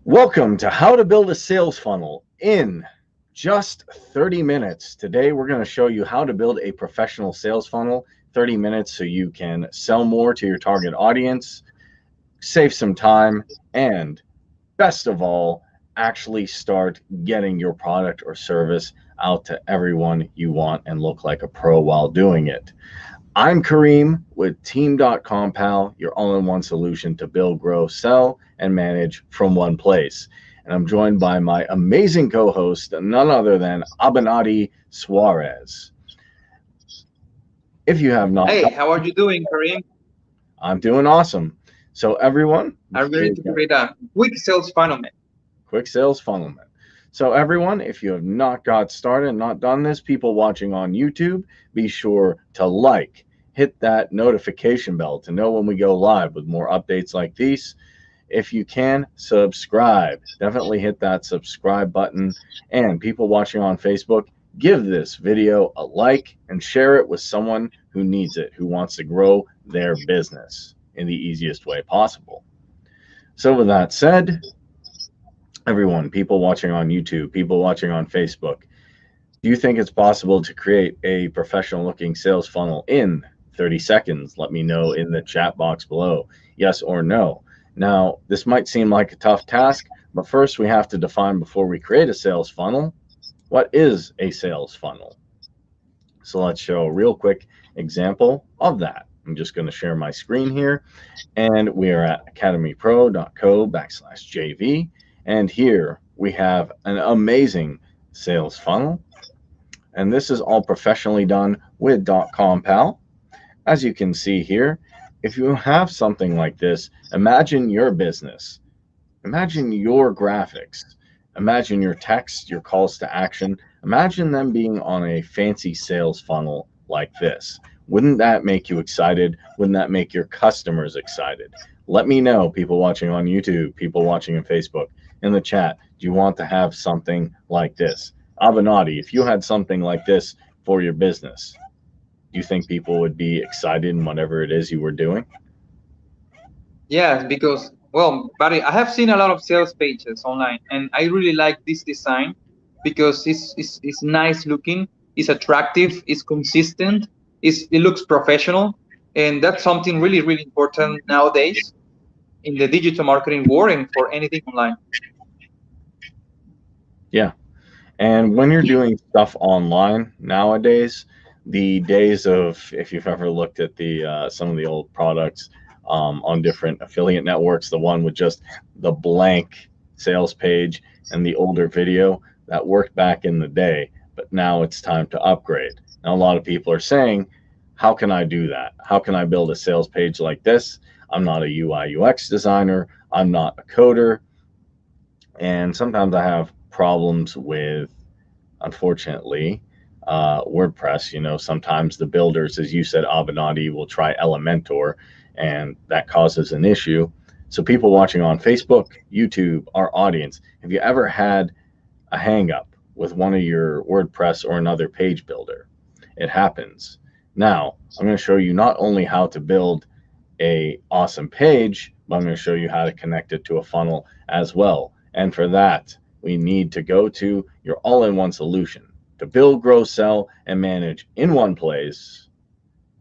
Welcome to How to Build a Sales Funnel in just 30 minutes. Today, we're going to show you how to build a professional sales funnel, 30 minutes so you can sell more to your target audience, save some time, and best of all, actually start getting your product or service out to everyone you want and look like a pro while doing it. I'm Kareem with Team.comPal, your all-in-one solution to build, grow, sell, and manage from one place. And I'm joined by my amazing co-host, none other than Abinadi Suarez. If you have not... Hey, how are you doing, Kareem? I'm doing awesome. So everyone... I'm going to create a quick sales funnel, man. Quick sales funnel, man. So everyone, if you have not got started, not done this, people watching on YouTube, be sure to like, hit that notification bell to know when we go live with more updates like these. If you can, subscribe. Definitely hit that subscribe button. And people watching on Facebook, give this video a like and share it with someone who needs it, who wants to grow their business in the easiest way possible. So with that said, everyone, people watching on YouTube, people watching on Facebook, do you think it's possible to create a professional looking sales funnel in 30 seconds? Let me know in the chat box below, yes or no. Now, this might seem like a tough task, but first we have to define, before we create a sales funnel, what is a sales funnel? So let's show a real quick example of that. I'm just going to share my screen here, and we are at academypro.co/JV. And here we have an amazing sales funnel. And this is all professionally done with DotcomPal. As you can see here, if you have something like this, imagine your business, imagine your graphics, imagine your text, your calls to action, imagine them being on a fancy sales funnel like this. Wouldn't that make you excited? Wouldn't that make your customers excited? Let me know, people watching on YouTube, people watching on Facebook, in the chat, do you want to have something like this? Abinadi, if you had something like this for your business, do you think people would be excited in whatever it is you were doing? Yes, because, well, buddy, I have seen a lot of sales pages online, and I really like this design because it's nice looking, it's attractive, it's consistent, it looks professional, and that's something really, really important nowadays in the digital marketing world and for anything online. Yeah. And when you're doing stuff online nowadays, the days of, if you've ever looked at the some of the old products on different affiliate networks, the one with just the blank sales page and the older video, that worked back in the day, but now it's time to upgrade. Now, a lot of people are saying, how can I do that? How can I build a sales page like this? I'm not a UI UX designer. I'm not a coder. And sometimes I have problems with, unfortunately, WordPress. You know, sometimes the builders, as you said, Abinadi, will try Elementor, and that causes an issue. So people watching on Facebook, YouTube, our audience, have you ever had a hang up with one of your WordPress or another page builder? It happens. Now, I'm going to show you not only how to build a awesome page, but I'm going to show you how to connect it to a funnel as well. And for that, we need to go to your all-in-one solution to build, grow, sell, and manage in one place,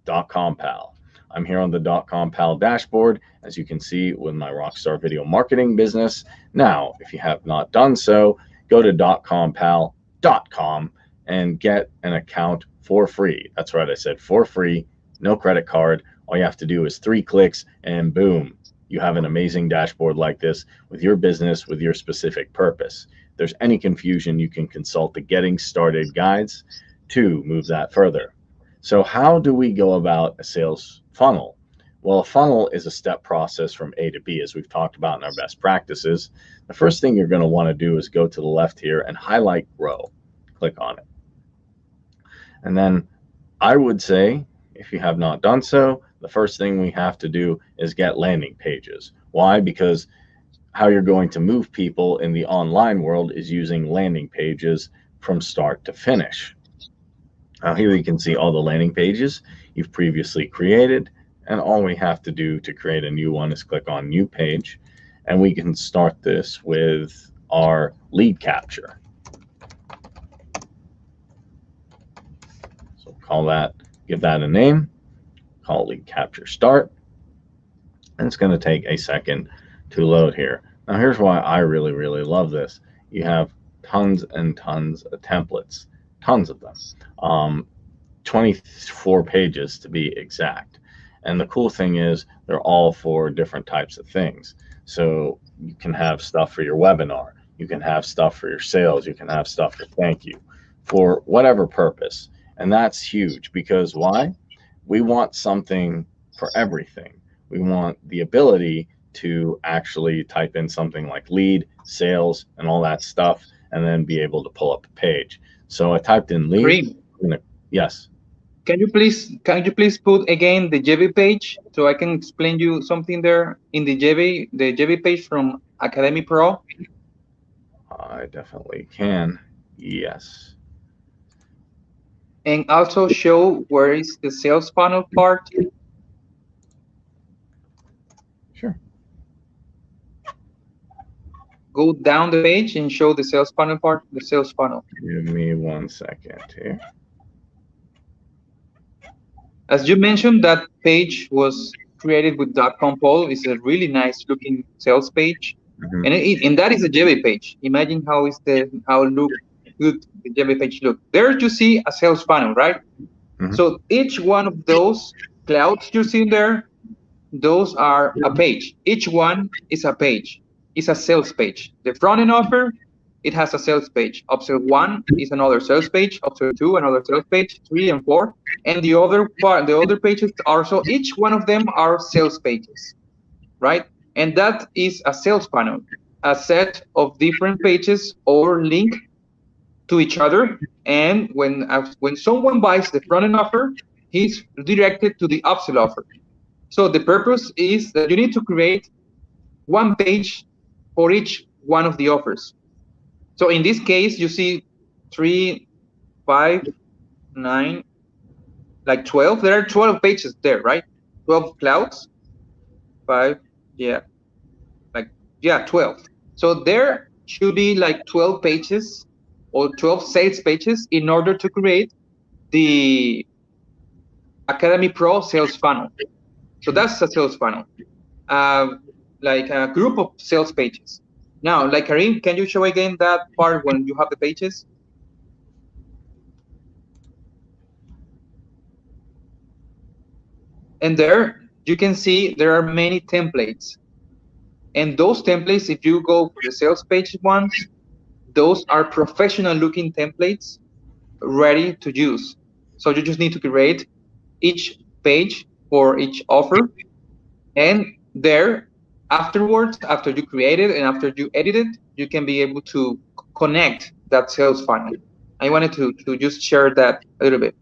DotcomPal. I'm here on the DotcomPal dashboard, as you can see, with my Rockstar Video Marketing business. Now, if you have not done so, go to DotcomPal.com and get an account for free. That's right, I said for free, no credit card. All you have to do is 3 clicks, and boom, you have an amazing dashboard like this with your business, with your specific purpose. If there's any confusion, you can consult the Getting Started guides to move that further. So how do we go about a sales funnel? Well, a funnel is a step process from A to B, as we've talked about in our best practices. The first thing you're going to want to do is go to the left here and highlight Grow. Click on it. And then I would say, if you have not done so, the first thing we have to do is get landing pages. Why? Because how you're going to move people in the online world is using landing pages from start to finish. Now here you can see all the landing pages you've previously created, and all we have to do to create a new one is click on New Page, And we can start this with our lead capture. So call that, give that a name, call lead capture start. And it's going to take a second to load here. Now here's why I really, really love this. You have tons and tons of templates, tons of them. 24 pages to be exact. And the cool thing is they're all for different types of things. So you can have stuff for your webinar, you can have stuff for your sales, you can have stuff for thank you, for whatever purpose. And that's huge because why? We want something for everything. We want the ability to actually type in something like lead, sales, and all that stuff, and then be able to pull up a page. So I typed in lead. Kareem, Yes. can you please put again the JV page so I can explain you something there in the JV page from Academy Pro? I definitely can. Yes. And also show where is the sales funnel part. Sure. Go down the page and show the sales funnel part, the sales funnel. Give me 1 second here. As you mentioned, that page was created with DotcomPal. It's a really nice looking sales page. Mm-hmm. And that is a JV page. Imagine how good the JV page look. There you see a sales funnel, right? Mm-hmm. So each one of those clouds you see there, those are a page. Each one is a page. It's a sales page. The front end offer, it has a sales page. Option 1 is another sales page. Option 2, another sales page. 3 and 4, and the other pages are, so each one of them are sales pages, right? And that is a sales funnel, a set of different pages or link to each other. And when someone buys the front end offer, he's directed to the upsell offer. So the purpose is that you need to create one page for each one of the offers. So in this case, you see 3, 5, 9, like 12. There are 12 pages there, right? 12 clouds, 5, yeah, 12. So there should be like 12 pages or 12 sales pages in order to create the Academy Pro sales funnel. So that's a sales funnel, like a group of sales pages. Now, like Kareem, can you show again that part when you have the pages? And there you can see there are many templates. And those templates, if you go for the sales page ones, those are professional looking templates ready to use. So you just need to create each page for each offer. And there, afterwards, after you create it and after you edit it, you can be able to connect that sales funnel. I wanted to just share that a little bit.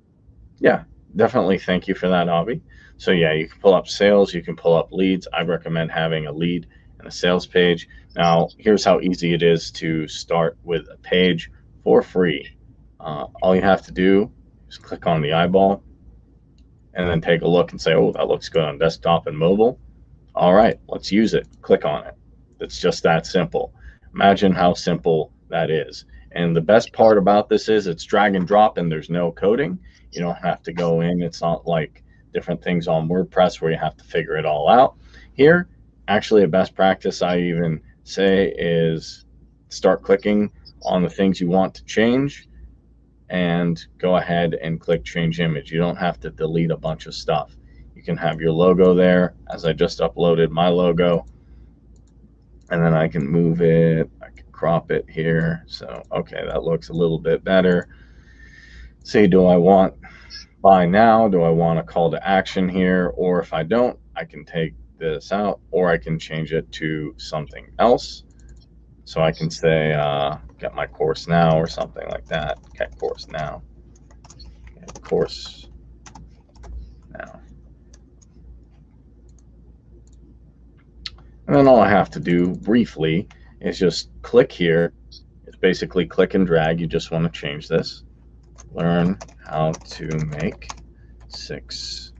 Yeah, definitely. Thank you for that, Avi. So yeah, you can pull up sales, you can pull up leads. I recommend having a lead and a sales page. Now, here's how easy it is to start with a page for free. All you have to do is click on the eyeball and then take a look and say, oh, that looks good on desktop and mobile. All right, let's use it. Click on it. It's just that simple. Imagine how simple that is. And the best part about this is it's drag and drop and there's no coding. You don't have to go in. It's not like different things on WordPress where you have to figure it all out. Here, actually a best practice I even say is start clicking on the things you want to change and go ahead and click change image. You don't have to delete a bunch of stuff. You can have your logo there, as I just uploaded my logo, and then I can move it, I can crop it here. So, okay, that looks a little bit better. Say, do I want buy now? Do I want a call to action here? Or if I don't, I can take this out, or I can change it to something else. So I can say, get my course now or something like that. Get course now. Get course now. And then all I have to do briefly is just click here. It's basically click and drag. You just want to change this. Learn how to make 6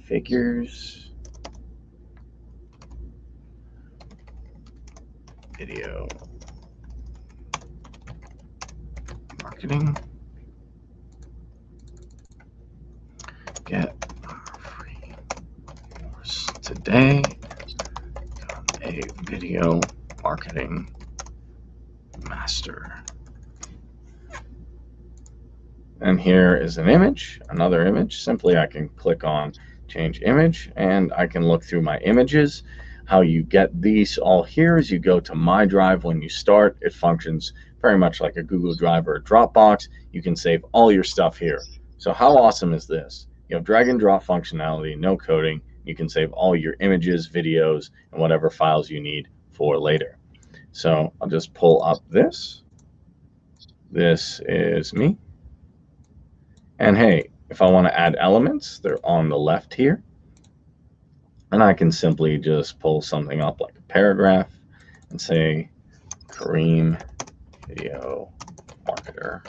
figures video marketing. Get free course today. A video marketing master. And here is an image, another image. Simply I can click on change image and I can look through my images. How you get these all here is you go to My Drive when you start. It functions very much like a Google Drive or a Dropbox. You can save all your stuff here. So how awesome is this? You have drag and drop functionality, no coding. You can save all your images, videos, and whatever files you need for later. So I'll just pull up this. This is me. And hey, if I want to add elements, they're on the left here. And I can simply just pull something up like a paragraph and say, Kareem video marketer.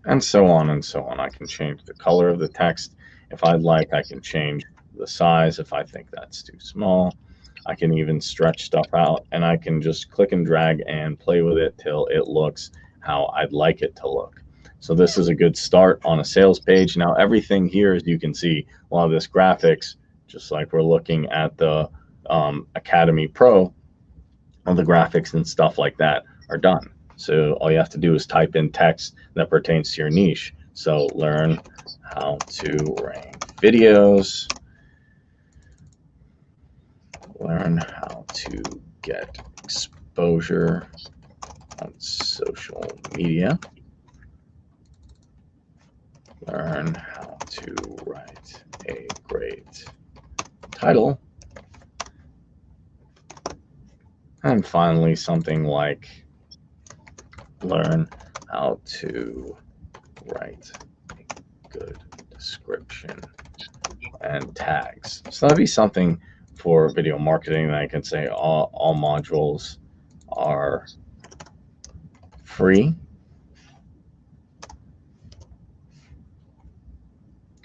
And so on and so on. I can change the color of the text. If I'd like, I can change the size if I think that's too small. I can even stretch stuff out, and I can just click and drag and play with it till it looks how I'd like it to look. So this is a good start on a sales page. Now everything here, as you can see, a lot of this graphics, just like we're looking at the Academy Pro, all the graphics and stuff like that are done. So all you have to do is type in text that pertains to your niche. So learn how to rank videos, learn how to get exposure on social media, learn how to write a great title, and finally something like learn how to write a good description and tags. So that'd be something for video marketing that I can say all modules are free,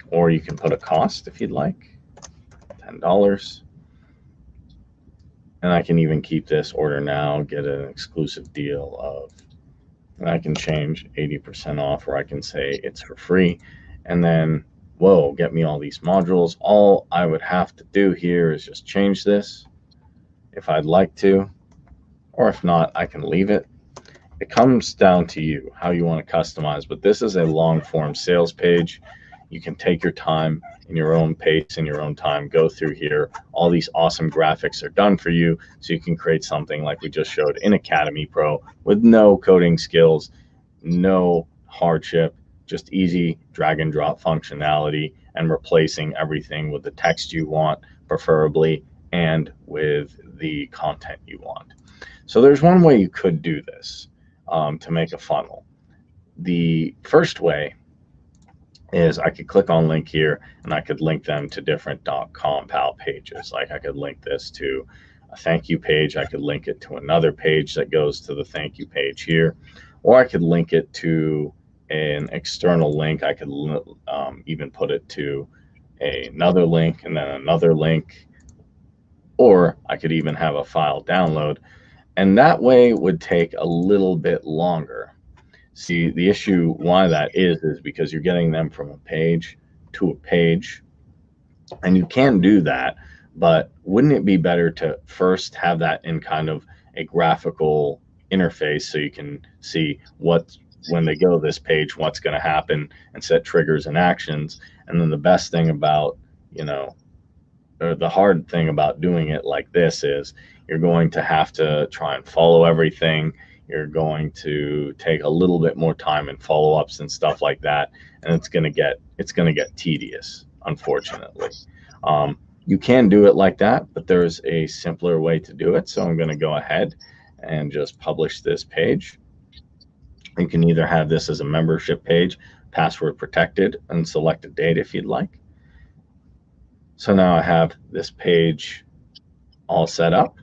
or you can put a cost if you'd like, $10. And I can even keep this order now, get an exclusive deal of, and I can change 80% off, or I can say it's for free. And then, whoa, get me all these modules. All I would have to do here is just change this if I'd like to, or if not, I can leave it. It comes down to you, how you want to customize, but this is a long form sales page. You can take your time in your own pace, in your own time, go through here. All these awesome graphics are done for you, so you can create something like we just showed in Academy Pro with no coding skills, no hardship, just easy drag and drop functionality and replacing everything with the text you want, preferably, and with the content you want. So there's one way you could do this to make a funnel. The first way is I could click on link here and I could link them to different DotcomPal pages. Like I could link this to a thank you page. I could link it to another page that goes to the thank you page here, or I could link it to an external link. I could even put it to another link and then another link, or I could even have a file download. And that way would take a little bit longer. See, the issue why that is because you're getting them from a page to a page, and you can do that, but wouldn't it be better to first have that in kind of a graphical interface so you can see what, when they go to this page, what's going to happen and set triggers and actions. And then the best thing about, or the hard thing about doing it like this is you're going to have to try and follow everything. You're going to take a little bit more time and follow-ups and stuff like that, and it's going to get tedious, unfortunately. You can do it like that, but there's a simpler way to do it. So I'm going to go ahead and just publish this page. You can either have this as a membership page, password protected, and select a date if you'd like. So now I have this page all set up.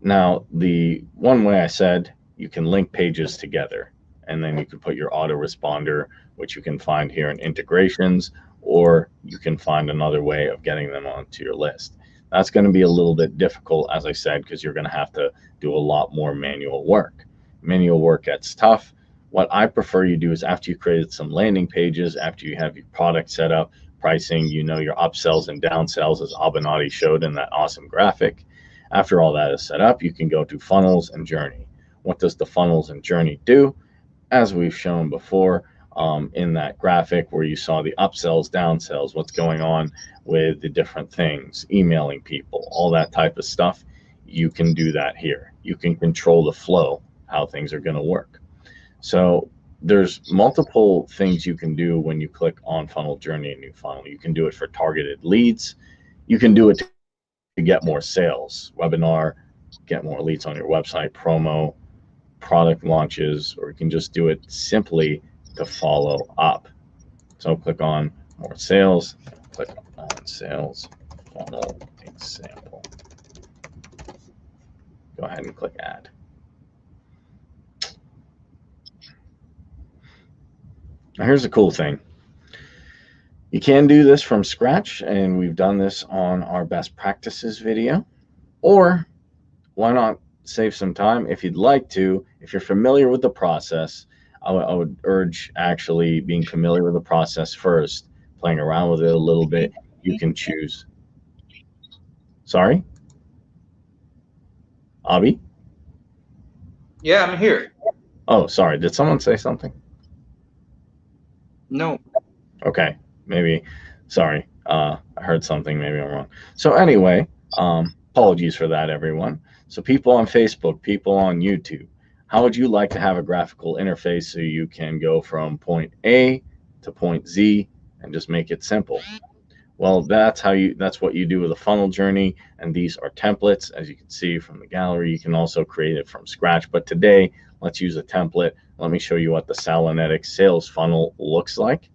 Now, the one way I said, you can link pages together, and then you can put your autoresponder, which you can find here in integrations, or you can find another way of getting them onto your list. That's going to be a little bit difficult, as I said, because you're going to have to do a lot more manual work. Manual work gets tough. What I prefer you do is after you created some landing pages, after you have your product set up, pricing, you know, your upsells and downsells, as Abinadi showed in that awesome graphic. After all that is set up, you can go to funnels and journey. What does the funnels and journey do? As we've shown before, in that graphic where you saw the upsells, downsells, what's going on with the different things, emailing people, all that type of stuff, you can do that here. You can control the flow, how things are going to work. So there's multiple things you can do when you click on funnel journey and new funnel. You can do it for targeted leads. You can do it to get more sales, webinar, get more leads on your website, promo, product launches, or you can just do it simply to follow up. So click on more sales, click on sales funnel example. Go ahead and click add. Now here's the cool thing. You can do this from scratch, and we've done this on our best practices video. Or why not save some time if you'd like to, if you're familiar with the process. I would urge actually being familiar with the process first, playing around with it a little bit. You can choose. Sorry? Abby? Yeah, I'm here. Oh, sorry. Did someone say something? No. Okay. Maybe. Sorry. I heard something. Maybe I'm wrong. So anyway, apologies for that, everyone. So people on Facebook, people on YouTube, how would you like to have a graphical interface so you can go from point A to point Z and just make it simple? Well, that's what you do with a funnel journey, and these are templates. As you can see from the gallery, you can also create it from scratch. But today, let's use a template. Let me show you what the Salonetics sales funnel looks like.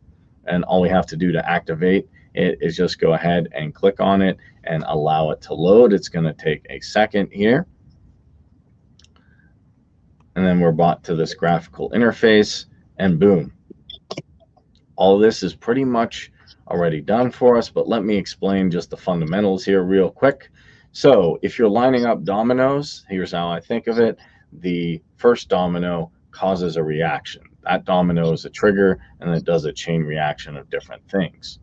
And all we have to do to activate it is just go ahead and click on it and allow it to load. It's going to take a second here. And then we're brought to this graphical interface, and boom. All this is pretty much already done for us, but let me explain just the fundamentals here real quick. So if you're lining up dominoes, here's how I think of it. The first domino causes a reaction. That domino is a trigger, and it does a chain reaction of different things.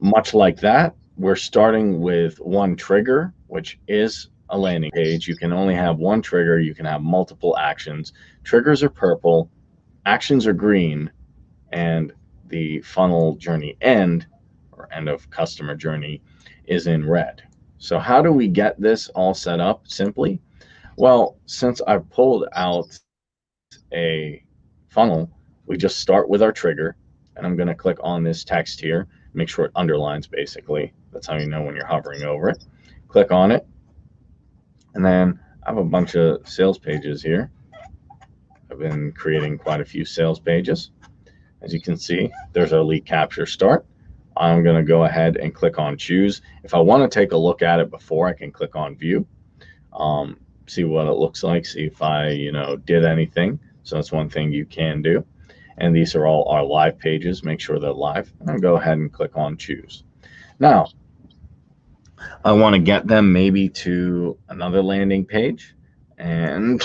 Much like that, we're starting with one trigger, which is a landing page. You can only have one trigger. You can have multiple actions. Triggers are purple, actions are green, and the funnel journey end, or end of customer journey, is in red. So how do we get this all set up simply? Well, since I've pulled out a funnel, we just start with our trigger, and I'm going to click on this text here, make sure it underlines basically. That's how you know when you're hovering over it. Click on it, and then I have a bunch of sales pages here. I've been creating quite a few sales pages. As you can see, there's our lead capture start. I'm going to go ahead and click on choose. If I want to take a look at it before, I can click on view, see what it looks like, see if I did anything. So that's one thing you can do. And these are all our live pages. Make sure they're live. And I'll go ahead and click on choose. Now, I want to get them maybe to another landing page, and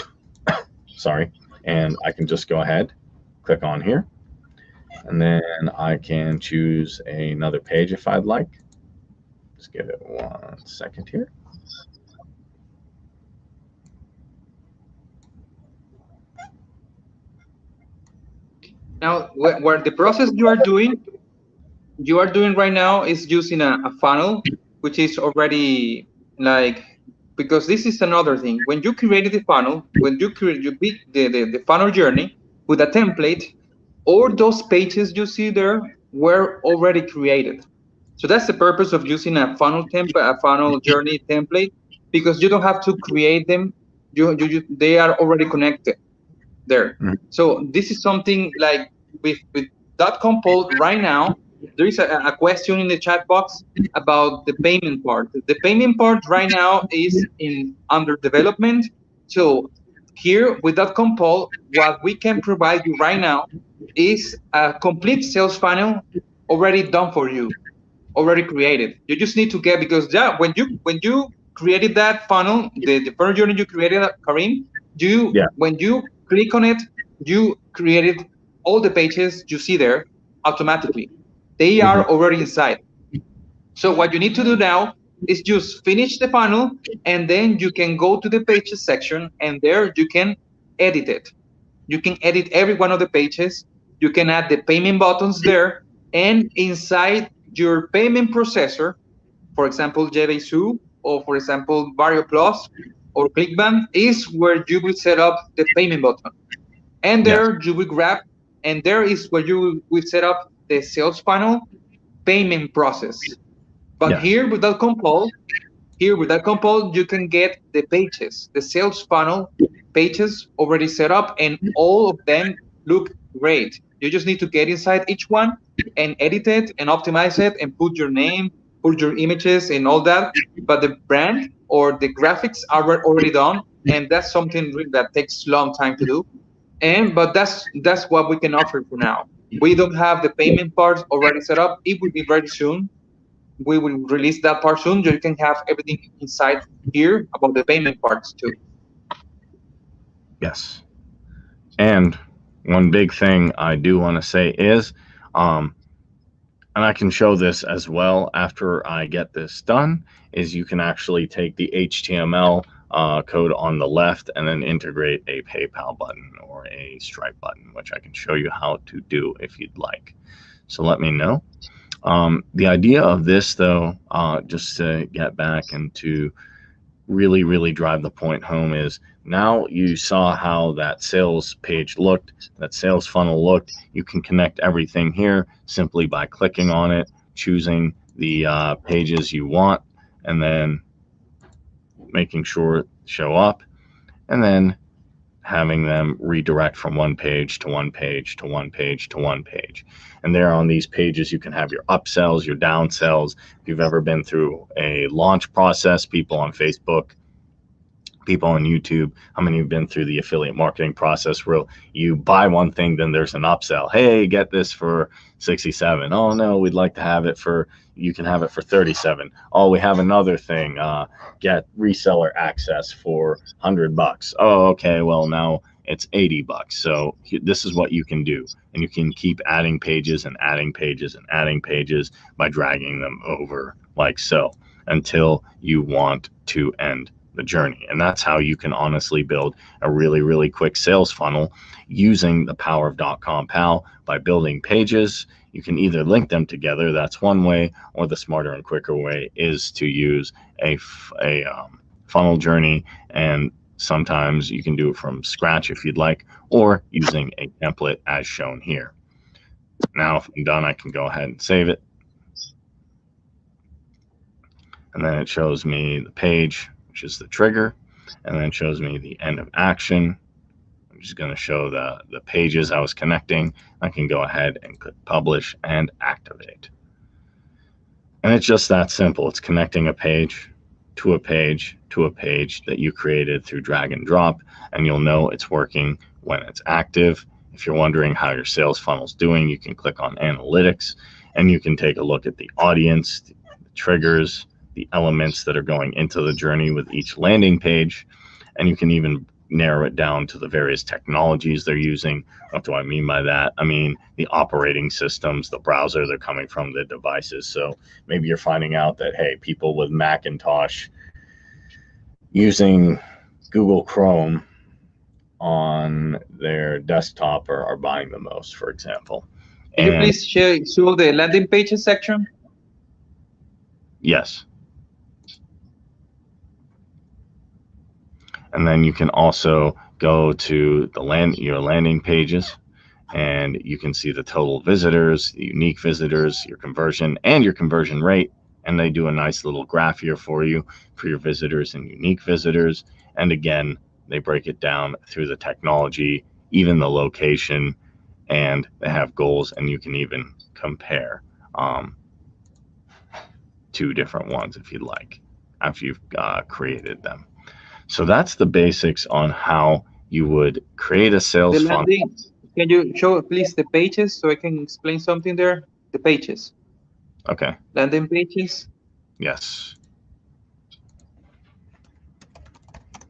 sorry, and I can just go ahead, click on here, and then I can choose another page if I'd like. Just give it 1 second here. Now, where the process you are doing right now is using a funnel, which is already like, because this is another thing. When you created the funnel, when you beat the funnel journey with a template, all those pages you see there were already created. So that's the purpose of using a funnel journey template, because you don't have to create them. They are already connected there. Mm-hmm. So this is something like with DotcomPal right now. There is a question in the chat box about the payment part. The payment part right now is under development. So here with DotcomPal, what we can provide you right now is a complete sales funnel already done for you. already created. You just need to get, because yeah, when you created that funnel, the first journey you created, Kareem, Yeah. when you click on it, you created all the pages you see there automatically. They Hmm. are already inside. So what you need to do now is just finish the funnel, and then you can go to the pages section, and there you can edit it. You can edit every one of the pages. You can add the payment buttons there, and inside your payment processor, for example, JVSU, or for example, Vario Plus or Clickbank, is where you will set up the payment button. And Yes. there you will grab, and there is where you will set up the sales funnel payment process. But Yes. here with DotcomPal, you can get the pages, the sales funnel pages already set up, and all of them look great. You just need to get inside each one and edit it and optimize it and put your name, put your images and all that. But the brand or the graphics are already done, and that's something that takes a long time to do. And but that's what we can offer for now. We don't have the payment part already set up. It will be very soon. We will release that part soon. You can have everything inside here about the payment parts too. Yes. And one big thing I do want to say is, um, and I can show this as well after I get this done, is you can actually take the HTML code on the left and then integrate a PayPal button or a Stripe button, which I can show you how to do if you'd like. So let me know. The idea of this, though, just to get back and to really, really drive the point home, is now you saw how that sales page looked, that sales funnel looked. You can connect everything here simply by clicking on it, choosing the pages you want, and then making sure it show up, and then having them redirect from one page to one page to one page to one page. And there on these pages, you can have your upsells, your downsells. If you've ever been through a launch process, people on Facebook, people on YouTube, how many have been through the affiliate marketing process where you buy one thing, then there's an upsell. Hey, get this for 67. Oh no, we'd like to have it for, you can have it for 37. Oh, we have another thing. Get reseller access for $100. Oh, okay. Well, now it's $80. So this is what you can do. And you can keep adding pages and adding pages and adding pages by dragging them over like so until you want to end the journey. And that's how you can honestly build a really, really quick sales funnel using the power of DotcomPal by building pages. You can either link them together, that's one way, or the smarter and quicker way is to use a funnel journey. And sometimes you can do it from scratch if you'd like, or using a template as shown here. Now, if I'm done, I can go ahead and save it. And then it shows me the page, which is the trigger, and then it shows me the end of action, which is going to show the pages I was connecting. I can go ahead and click publish and activate. And it's just that simple. It's connecting a page to a page to a page that you created through drag and drop, and you'll know it's working when it's active. If you're wondering how your sales funnel's doing, you can click on analytics and you can take a look at the audience, the triggers, the elements that are going into the journey with each landing page, and you can even narrow it down to the various technologies they're using. What do I mean by that? I mean the operating systems, the browser they're coming from, the devices. So maybe you're finding out that, hey, people with Macintosh using Google Chrome on their desktop are buying the most, for example. Can you And please show the landing pages section? yes. And then you can also go to your landing pages, and you can see the total visitors, the unique visitors, your conversion, and your conversion rate. And they do a nice little graph here for you for your visitors and unique visitors. And again, they break it down through the technology, even the location, and they have goals, and you can even compare two different ones if you'd like after you've created them. So that's the basics on how you would create a The sales funnel. landing. Can you show please the pages so I can explain something there? The pages. Okay. Landing pages. Yes.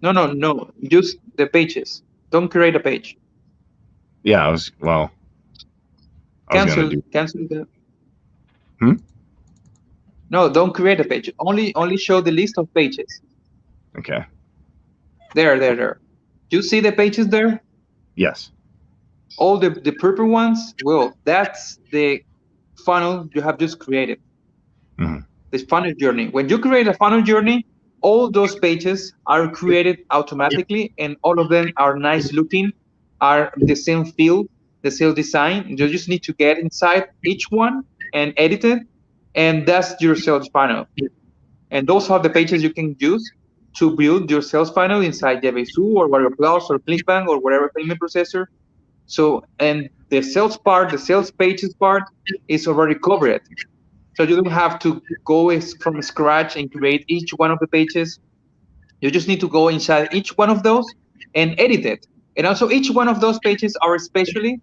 No. Just the pages. Don't create a page. Yeah, I was gonna do. Cancel the. Hmm? No, don't create a page. Only show the list of pages. Okay. There. You see the pages there? Yes. All the purple ones. Well, that's the funnel you have just created. Hmm. This funnel journey. When you create a funnel journey, all those pages are created automatically, and all of them are nice looking, are the same feel, the same design. You just need to get inside each one and edit it, and that's your sales funnel. And those are the pages you can use to build your sales funnel inside JavaScript or Warrior Plus or ClickBank or whatever payment processor. So, and the sales part, the sales pages part is already covered. So you don't have to go from scratch and create each one of the pages. You just need to go inside each one of those and edit it. And also each one of those pages are especially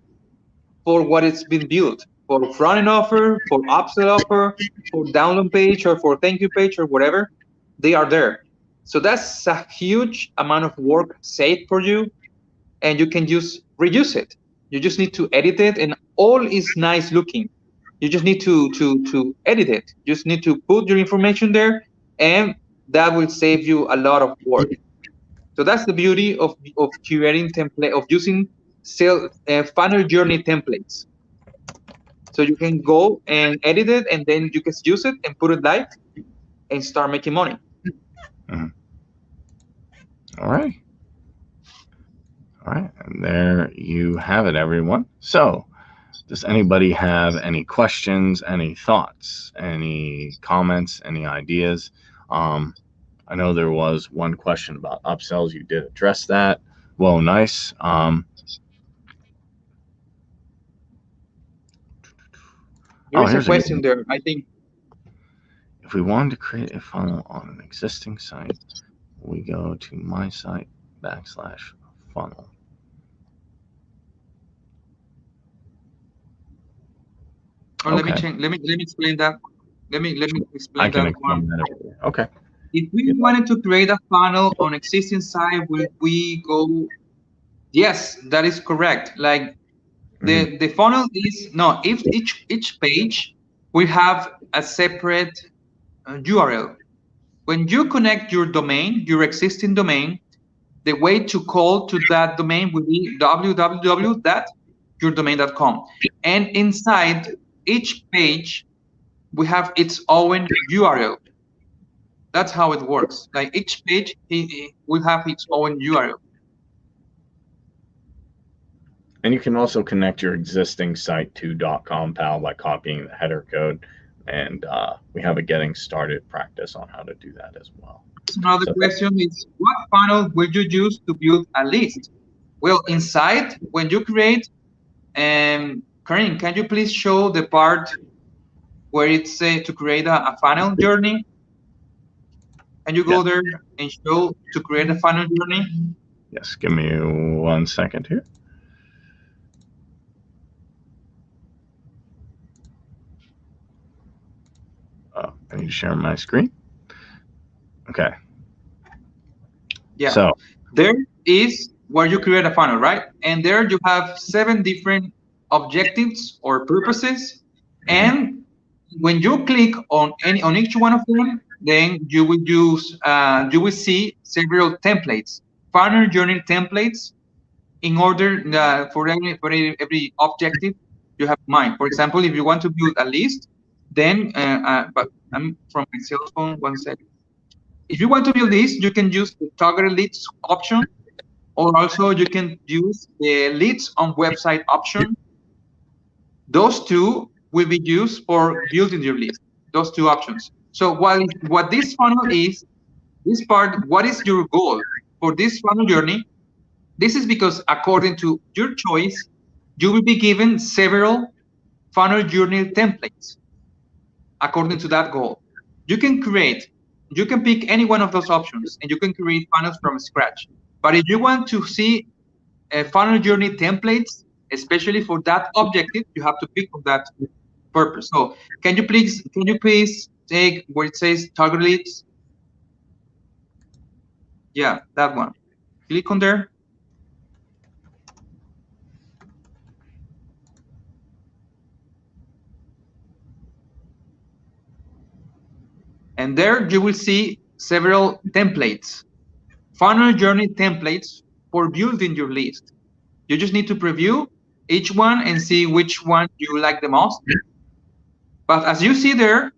for what it's been built, for front end offer, for upsell offer, for download page or for thank you page or whatever, they are there. So that's a huge amount of work saved for you, and you can just reuse it. You just need to edit it, and all is nice looking. You just need to edit it. You just need to put your information there, and that will save you a lot of work. So that's the beauty of creating template, of using funnel journey templates. So you can go and edit it, and then you can use it and put it live and start making money. Hmm. All right. All right. And there you have it, everyone. So, does anybody have any questions, any thoughts, any comments, any ideas? I know there was one question about upsells. You did address that. Well, nice. There is a Here's a good question one. there, I think. If we wanted to create a funnel on an existing site, we go to my site /funnel. Oh, let me Okay. change. Let me explain that. Let me I explain can that one. explain that over here. Okay. If we Good. wanted to create a funnel on existing site, will we go? Yes, that is correct. Like Hmm. the funnel is no. If each page will have a separate URL. When you connect your domain, your existing domain, the way to call to that domain will be www.yourdomain.com. And inside each page, we have its own URL. That's how it works. Like each page will have its own URL. And you can also connect your existing site to .compal by copying the header code. And we have a getting started practice on how to do that as well. Another So, question is, what funnel will you use to build a list? Well, inside, when you create, Kareem, can you please show the part where it's to create a funnel journey? Can you yeah. go there and show to create a funnel journey? Yes. Give me 1 second here. I need to share my screen. Okay. Yeah. So, There is where you create a funnel, right? And there you have 7 different objectives or purposes. And when you click on each one of them, then you will see several templates, funnel journey templates, in order for every objective you have in mind. For example, if you want to build a list, then but I'm from my cell phone. 1 second. If you want to build this, you can use the targeted leads option, or also you can use the leads on website option. Those two will be used for building your list. Those two options. So what this funnel is, this part, what is your goal for this funnel journey? This is because according to your choice, you will be given several funnel journey templates according to that goal. You can pick any one of those options and you can create funnels from scratch. But if you want to see funnel journey templates, especially for that objective, you have to pick on that purpose. So can you please take where it says target leads? Yeah, that one. Click on there. And there you will see several templates, funnel journey templates for building your list. You just need to preview each one and see which one you like the most. But as you see there,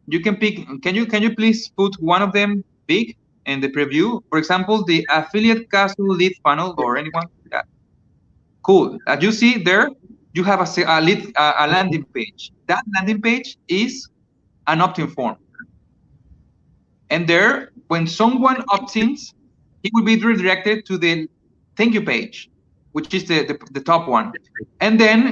you can pick. Can you please put one of them big in the preview? For example, the affiliate castle lead funnel or anyone. Yeah. Cool. As you see there, you have a landing page. That landing page is an opt-in form. And there, when someone opts in, he will be redirected to the thank you page, which is the top one. And then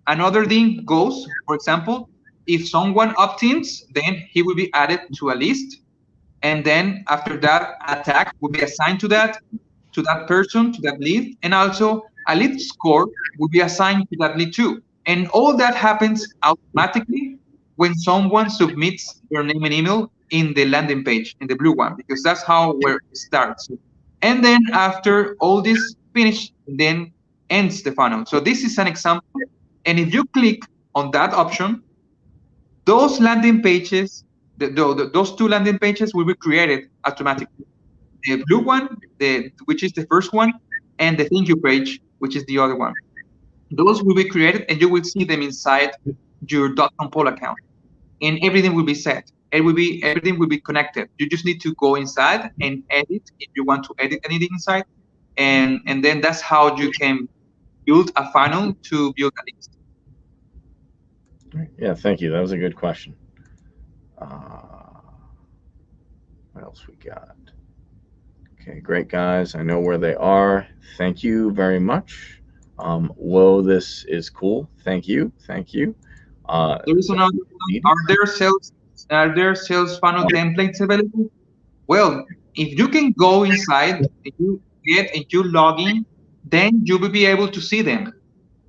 another thing goes, for example, if someone opts in, then he will be added to a list. And then after that, a tag will be assigned to that person, to that lead. And also a lead score will be assigned to that lead too. And all that happens automatically when someone submits their name and email in the landing page, in the blue one, because that's how where it starts. And then after all this finished, then ends the funnel. So this is an example. And if you click on that option, those landing pages, those two landing pages will be created automatically. The blue one, which is the first one, and the thank you page, which is the other one. Those will be created, and you will see them inside your DotcomPal account, and everything will be set. Everything will be connected. You just need to go inside and edit if you want to edit anything inside, and then that's how you can build a funnel to build a list. Yeah, thank you. That was a good question. What else we got? Okay, great guys. I know where they are. Thank you very much. Whoa, this is cool. Thank you. Thank you. There is another one. Are there sales funnel templates available? Well, if you can go inside, if you get and you log in, then you will be able to see them.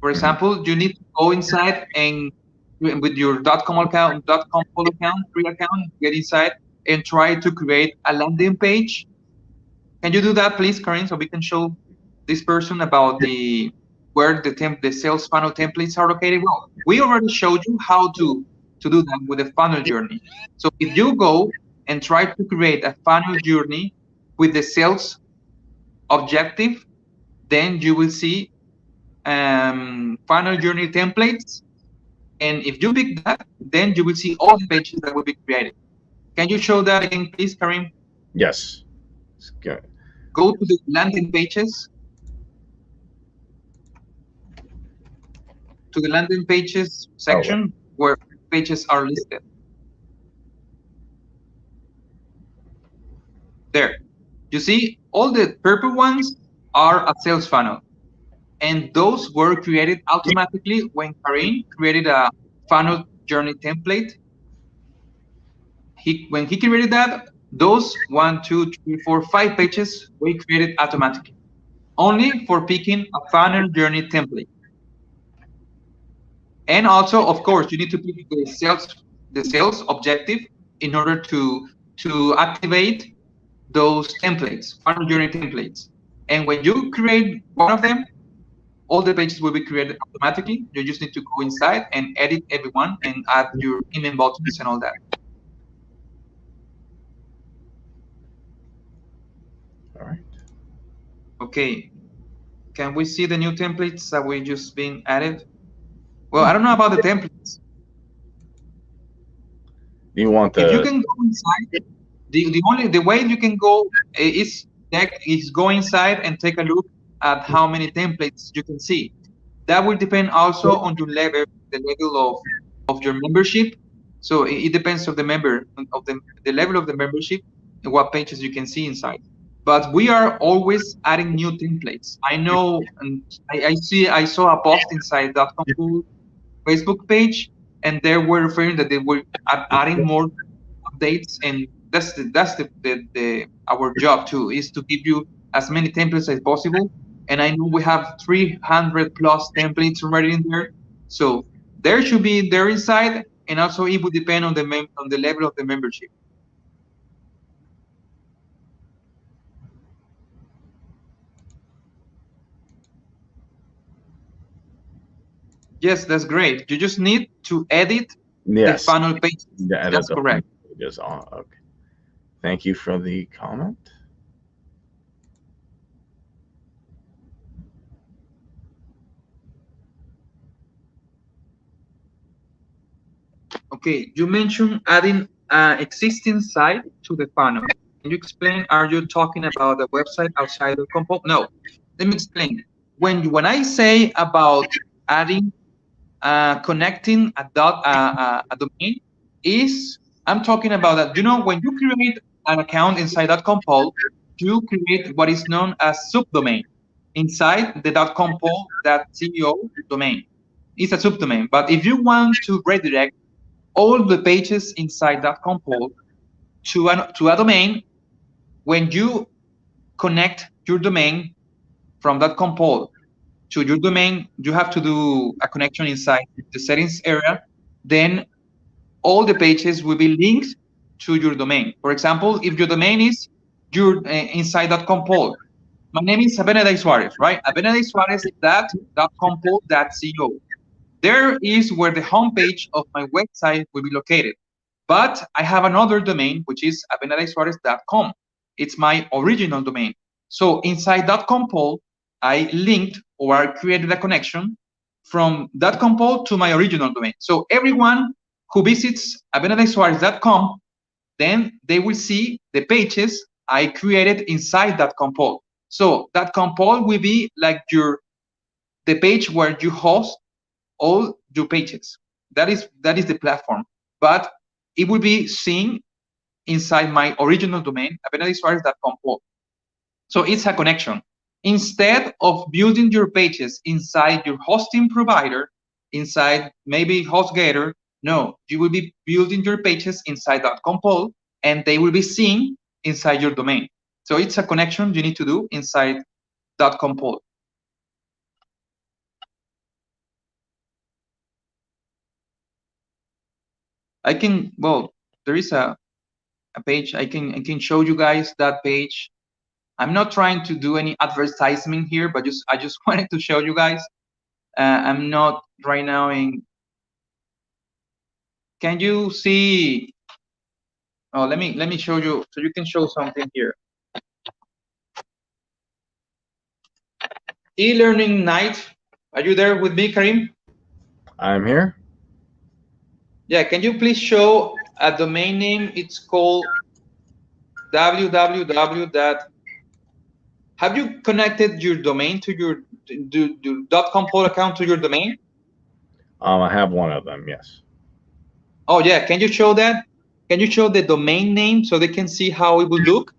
For example, you need to go inside and with your .com account, .com account, free account, get inside and try to create a landing page. Can you do that, please, Kareem, so we can show this person about where the sales funnel templates are located? Well, we already showed you how to do that with the funnel journey. So if you go and try to create a funnel journey with the sales objective, then you will see funnel journey templates. And if you pick that, then you will see all the pages that will be created. Can you show that again, please, Kareem? Yes. Good. Go to the landing pages. To the landing pages section where pages are listed. There. You see, all the purple ones are a sales funnel. And those were created automatically when Kareem created a funnel journey template. When he created that, those 1, 2, 3, 4, 5 pages were created automatically, only for picking a funnel journey template. And also, of course, you need to pick the sales objective in order to activate those templates, funnel journey templates. And when you create one of them, all the pages will be created automatically. You just need to go inside and edit everyone and add your email buttons and all that. All right. Okay. Can we see the new templates that we just been added? Well, I don't know about the templates. You want the? If you can go inside, the way you can go is go inside and take a look at how many templates you can see. That will depend also on your level, the level of your membership. So it depends on the level of the membership and what pages you can see inside. But we are always adding new templates. I know, and I saw a post inside DotcomPal Facebook page, and they were referring that they were adding more updates, and that's our job too, is to give you as many templates as possible. And I know we have 300 plus templates already in there. So there should be there inside, and also it would depend on the level of the membership. Yes, that's great. You just need to edit the Yes. funnel page. Yeah, That's correct. pages on. Okay. Thank you for the comment. Okay, you mentioned adding an existing site to the funnel. Can you explain? Are you talking about a website outside of Compo? No. Let me explain. When I say about adding connecting a domain, is I'm talking about that. You know, when you create an account inside .compal, you create what is known as subdomain inside the .compal.co domain. It's a subdomain. But if you want to redirect all the pages inside .compal to a domain, when you connect your domain from .compal to your domain, you have to do a connection inside the settings area. Then all the pages will be linked to your domain. For example, if your domain is your inside .compal, my name is Abinadi Suarez, right? Abinadi Suarez .compal.co. There is where the homepage of my website will be located. But I have another domain, which is abinadisuarez.com. It's my original domain. So inside .compal, I linked or I created a connection from .compal to my original domain. So everyone who visits abinadisuarez.com, then they will see the pages I created inside .compal. So .compal will be like the page where you host all your pages. That is the platform. But it will be seen inside my original domain, abinadisuarez.com. So it's a connection. Instead of building your pages inside your hosting provider, inside maybe HostGator, no, you will be building your pages inside .compal, and they will be seen inside your domain. So it's a connection you need to do inside .compal. I can, well, there is a page. I can show you guys that page. I'm not trying to do any advertisement here, but I just wanted to show you guys. I'm not right now in. Can you see? Oh, let me show you so you can show something here. E-learning night. Are you there with me, Kareem? I'm here. Yeah. Can you please show a domain name? It's called www. Have you connected your domain to your .compal account to your domain? I have one of them. Yes. Oh yeah. Can you show that? Can you show the domain name so they can see how it will look?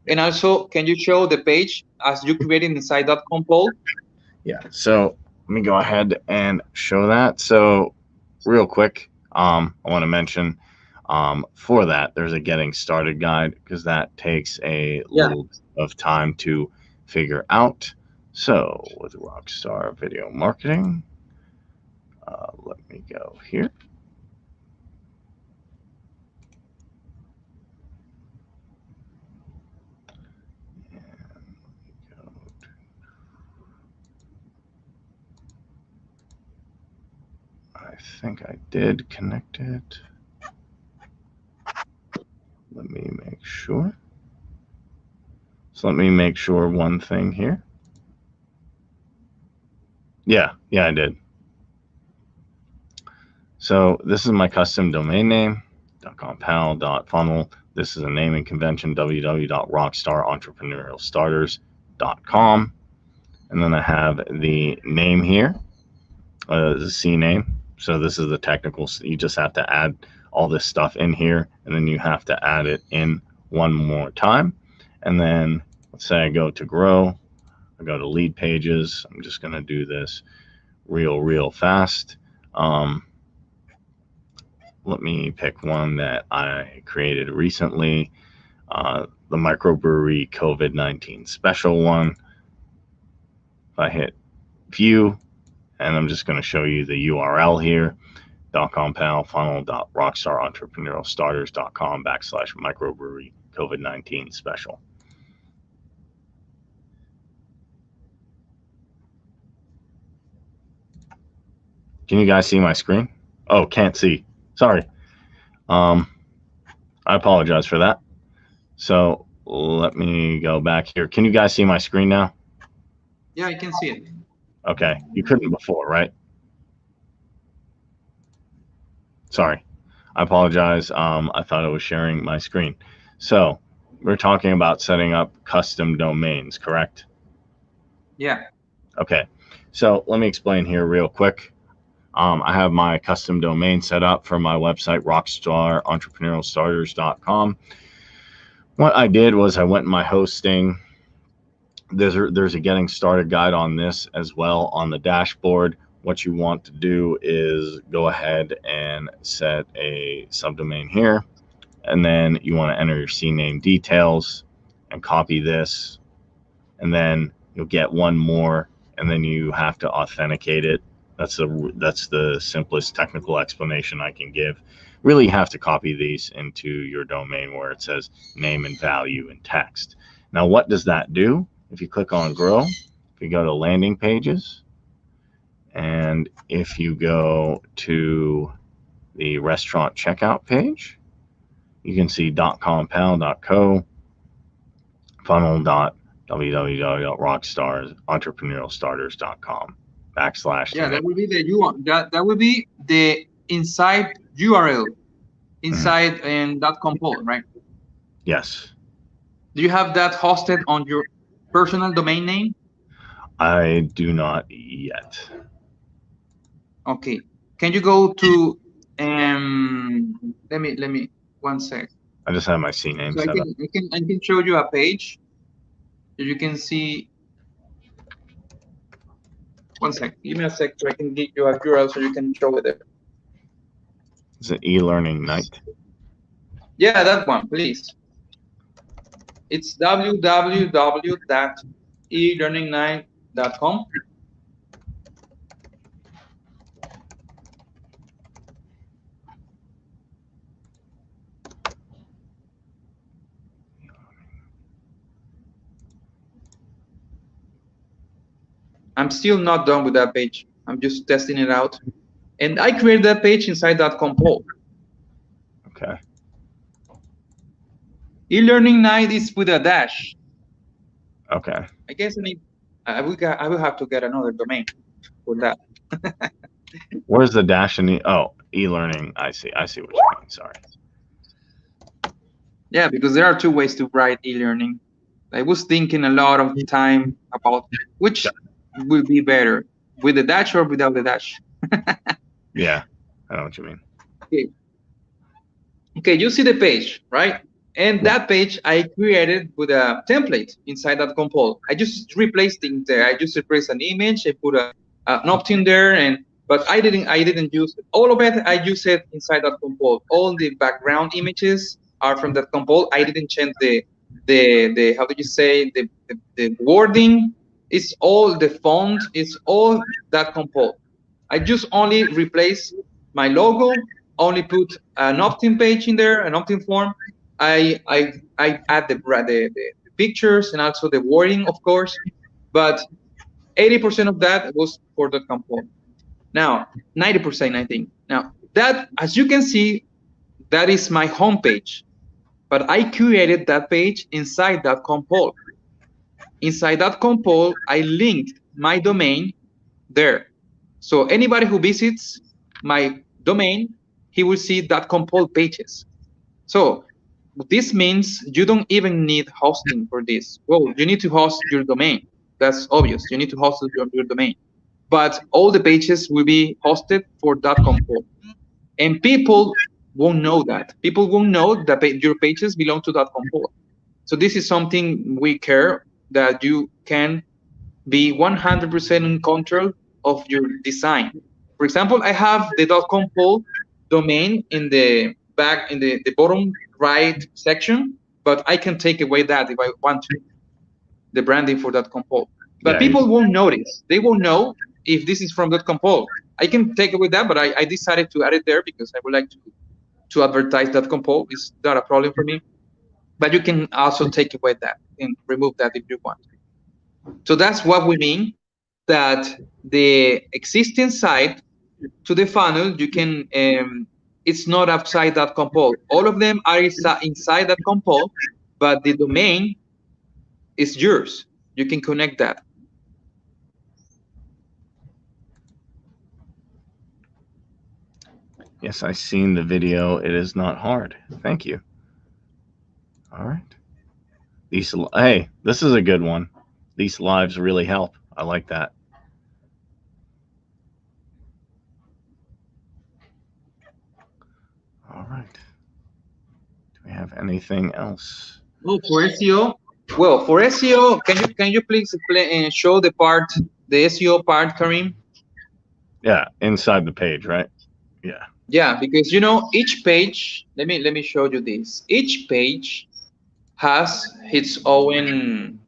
And also, can you show the page as you created inside .compal? Yeah. So let me go ahead and show that. So real quick, I want to mention for that there's a getting started guide because that takes a little of time to figure out. So with Rockstar Video Marketing, let me go here. I think I did connect it. Let me make sure. So let me make sure one thing here. Yeah, I did. So this is my custom domain name, .compal.funnel. This is a naming convention, www.rockstarentrepreneurstarters.com. And then I have the name here, the C name. So this is the technical. You just have to add all this stuff in here, and then you have to add it in one more time. And then let's say I go to grow, I go to lead pages. I'm just going to do this real fast. Let me pick one that I created recently, the microbrewery COVID-19 special one. If I hit view, And I'm just going to show you the URL here. DotcomPal funnel.rockstarentrepreneurstarters.com/microbrewery COVID-19 special. Can you guys see my screen? Oh, can't see. Sorry. I apologize for that. So let me go back here. Can you guys see my screen now? Yeah, I can see it. Okay. You couldn't before, right? Sorry. I apologize. I thought I was sharing my screen. So we're talking about setting up custom domains, correct? Yeah. Okay. So let me explain here real quick. I have my custom domain set up for my website, rockstarentrepreneurstarters.com. What I did was I went in my hosting. There's a getting started guide on this as well on the dashboard. What you want to do is go ahead and set a subdomain here, and then you want to enter your CNAME details and copy this, and then you'll get one more, and then you have to authenticate it. That's the simplest technical explanation I can give. Really, you have to copy these into your domain where it says name and value in text. Now, what does that do? If you click on grow, if you go to landing pages, and if you go to the restaurant checkout page, you can see .compal.co funnel.www.rockstarentrepreneurstarters.com / Yeah, that will be the that will be the inside URL inside in .compal, right? Yes. Do you have that hosted on your personal domain name? I do not yet. Okay. Can you go to let me 1 sec. I just have my CNAME So set up. I can show you a page. So you can see. 1 sec. Give me a sec so I can give you a URL so you can show it there. It's an e-learning night. Yeah, that one, please. It's www.elearningnight.com. I'm still not done with that page. I'm just testing it out. And I created that page inside .compal. Okay. E-learning night is with a dash. Okay. I guess I will have to get another domain for that. Where's the dash in e-learning? I see what you mean. Sorry. Yeah, because there are two ways to write e-learning. I was thinking a lot of time about which will be better, with the dash or without the dash. Yeah, I know what you mean. Okay, you see the page, right? And that page I created with a template inside .compal. I just replaced things there. I just replaced an image. I put an opt-in there, but I didn't use it. All of it. I use it inside .compal. All the background images are from .compal. I didn't change the how do you say the wording. It's all the font. It's all .compal. I just only replace my logo, only put an opt-in page in there, an opt-in form. I add the pictures and also the wording, of course, but 80% of that was for .compal. Now, 90%, I think. Now, that, as you can see, that is my homepage, but I created that page inside .compal. Inside .compal, I linked my domain there. So anybody who visits my domain, he will see .compal pages. So this means you don't even need hosting for this. Well, you need to host your domain. That's obvious. You need to host your domain. But all the pages will be hosted for .compal. And people won't know that. People won't know that your pages belong to .compal. So this is something we care, that you can be 100% in control of your design. For example, I have the .compal domain in the back, in the bottom right section, but I can take away that if I want to, the branding for .compal. But Yeah, people won't notice. They won't know if this is from .compal. I can take away that, but I decided to add it there because I would like to advertise .compal. It's not a problem for me. But you can also take away that and remove that if you want. So that's what we mean, that the existing site to the funnel, you can, it's not outside .compal. All of them are inside .compal, but the domain is yours. You can connect that. Yes, I've seen the video. It is not hard. Thank you. All right. Hey, this is a good one. These lives really help. I like that. All right. Do we have anything else? Oh, for SEO. Well, for SEO, can you please show the SEO part, Kareem? Yeah, inside the page, right? Yeah. Yeah, because each page. Let me show you this. Each page has its own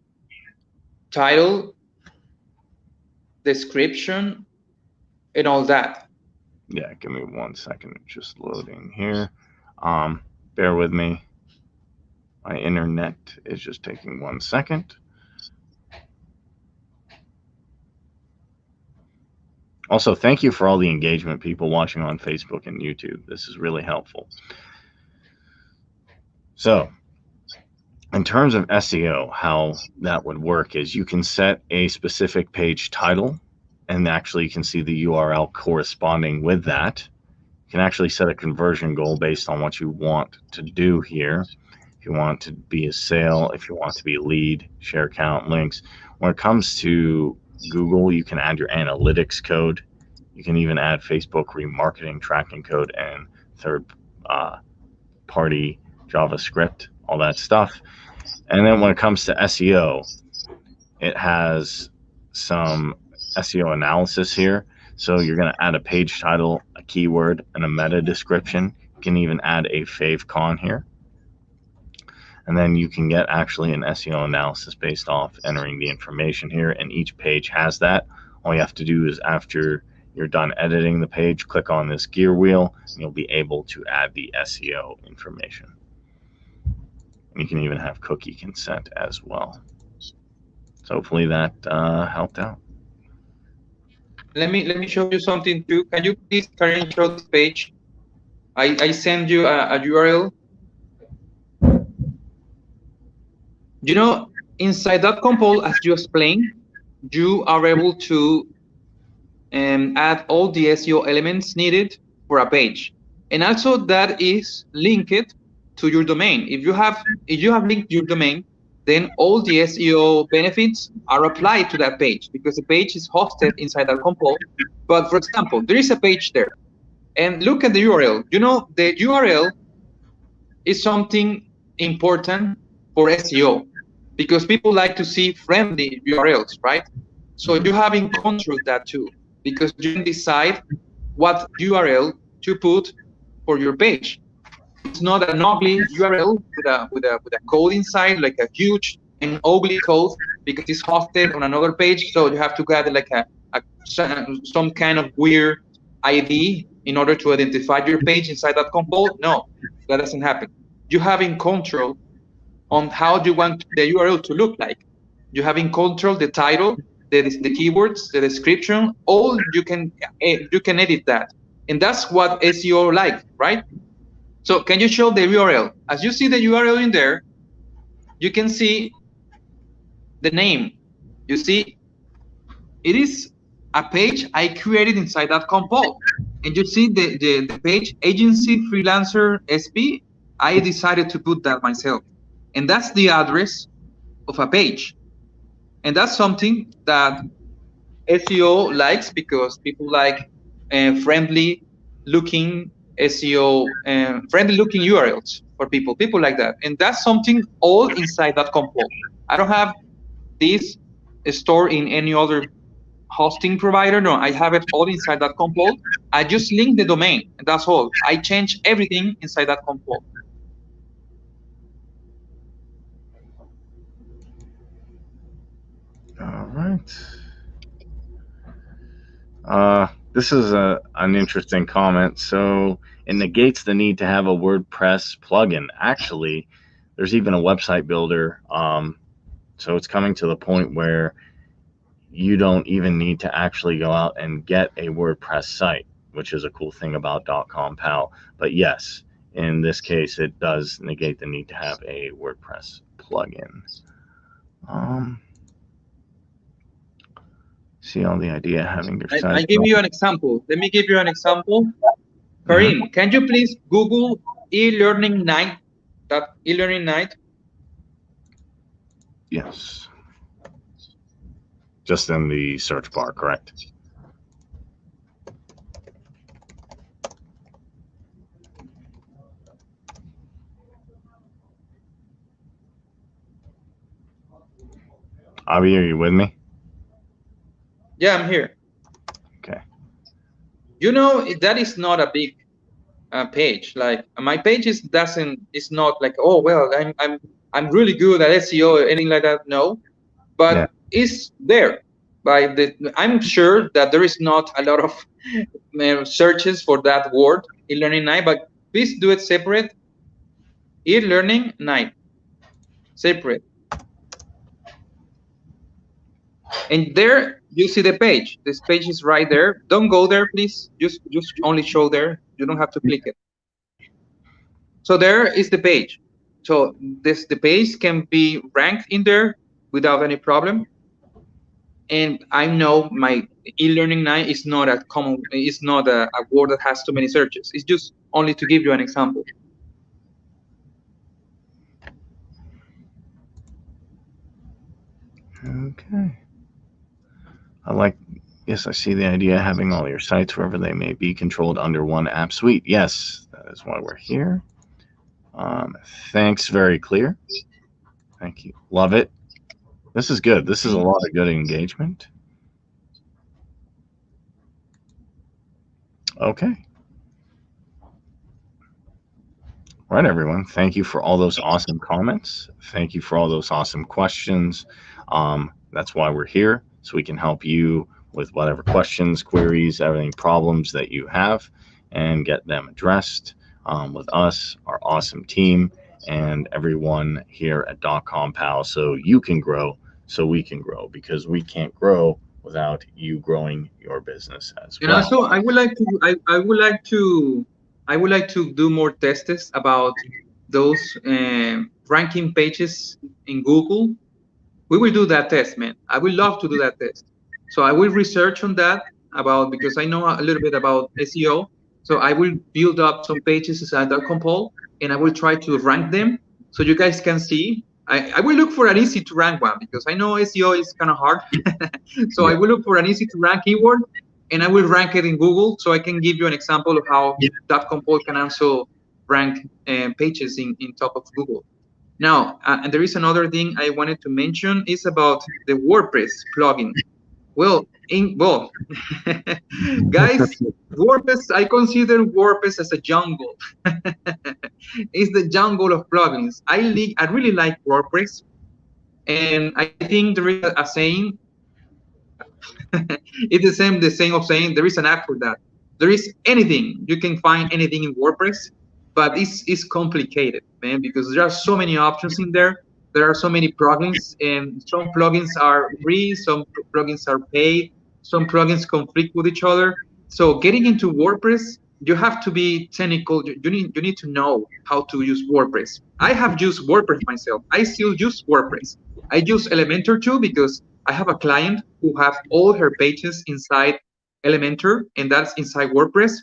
title, description, and all that. Yeah, give me 1 second. Just loading here. Bear with me. My internet is just taking 1 second. Also, thank you for all the engagement, people watching on Facebook and YouTube. This is really helpful. So, in terms of SEO, how that would work is you can set a specific page title, and actually you can see the URL corresponding with that. You can actually set a conversion goal based on what you want to do here. If you want it to be a sale, if you want it to be a lead, share count, links. When it comes to Google, you can add your analytics code. You can even add Facebook remarketing tracking code and third-party JavaScript, all that stuff. And then when it comes to SEO, it has some SEO analysis here. So you're going to add a page title, a keyword, and a meta description. You can even add a favicon here. And then you can get actually an SEO analysis based off entering the information here. And each page has that. All you have to do is, after you're done editing the page, click on this gear wheel, and you'll be able to add the SEO information. You can even have cookie consent as well. So hopefully that helped out. Let me show you something too. Can you please, Karen, show this page? I send you a URL. Inside .compal, as you explained, you are able to add all the SEO elements needed for a page, and also that is linked to your domain. If you have linked your domain, then all the SEO benefits are applied to that page because the page is hosted inside .compal. But for example, there is a page there, and look at the URL. The URL is something important for SEO because people like to see friendly URLs, right? So you have in control that too, because you can decide what URL to put for your page. It's not an ugly URL with a code inside, like a huge and ugly code, because it's hosted on another page. So you have to get like some kind of weird ID in order to identify your page inside .compal. No, that doesn't happen. You have in control on how you want the URL to look like. You have in control the title, the keywords, the description. All you can edit that, and that's what SEO like, right? So can you show the URL? As you see the URL in there, you can see the name. You see, it is a page I created inside .compal, and you see the page Agency Freelancer SP. I decided to put that myself, and that's the address of a page, and that's something that SEO likes because people like friendly looking SEO, friendly looking URLs for people like that, and that's something all inside .compal. I don't have this stored in any other hosting provider. No, I have it all inside .compal. I just link the domain, and that's all. I change everything inside .compal. All right. This is an interesting comment. So it negates the need to have a WordPress plugin. Actually, there's even a website builder. So it's coming to the point where you don't even need to actually go out and get a WordPress site, which is a cool thing about DotcomPal. But yes, in this case, it does negate the need to have a WordPress plugin. See all the idea having your site. I give you an example. Let me give you an example. Kareem, can you please Google e-learning night? That e-learning night. Yes. Just in the search bar, correct? Avi, are you with me? Yeah, I'm here. Okay. You know, that is not a big page. Like my page is not like, oh well, I'm really good at SEO or anything like that. No, but Yeah. it's there. I'm sure that there is not a lot of searches for that word e-learning night, but please do it separate. E-learning night, separate. And there you see the page. This page is right there. Don't go there, please. Just only show there. You don't have to click it. So there is the page. So the page can be ranked in there without any problem. And I know my e-learning night is not a common, it's not a word that has too many searches. It's just only to give you an example. Okay. Yes, I see the idea of having all your sites, wherever they may be, controlled under one app suite. Yes, that is why we're here. Thanks, very clear. Thank you. Love it. This is good. This is a lot of good engagement. Okay. All right, everyone. Thank you for all those awesome comments. Thank you for all those awesome questions. That's why we're here, so we can help you with whatever questions, queries, everything, problems that you have, and get them addressed with us, our awesome team, and everyone here at DotcomPal, so you can grow, so we can grow, because we can't grow without you growing your business as well. And also, I would like to do more tests about those ranking pages in Google. We will do that test, man. I would love to do that test. So I will research on that because I know a little bit about SEO. So I will build up some pages inside DotcomPal, and I will try to rank them so you guys can see. I will look for an easy to rank one because I know SEO is kind of hard. So I will look for an easy to rank keyword, and I will rank it in Google so I can give you an example of how DotcomPal can also rank pages in top of Google. Now, and there is another thing I wanted to mention is about the WordPress plugin. Well, guys, WordPress, I consider WordPress as a jungle. It's the jungle of plugins. I really like WordPress, and I think there is a saying. It's the same of saying there is an app for that. There is anything, you can find anything in WordPress, but it's complicated, man, because there are so many options in there. There are so many plugins, and some plugins are free, some plugins are paid, some plugins conflict with each other. So getting into WordPress, you have to be technical. You need to know how to use WordPress. I have used WordPress myself. I still use WordPress. I use Elementor too because I have a client who have all her pages inside Elementor, and that's inside WordPress.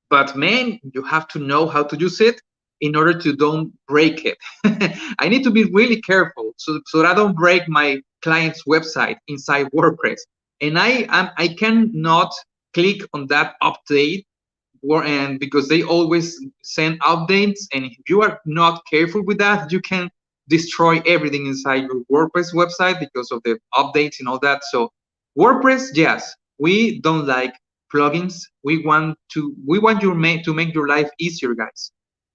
But man, you have to know how to use it in order to don't break it. I need to be really careful so that I don't break my client's website inside WordPress. And I cannot click on that update, and because they always send updates, and if you are not careful with that, you can destroy everything inside your WordPress website because of the updates and all that. So WordPress, yes, we don't like plugins. We want you to make your life easier, guys,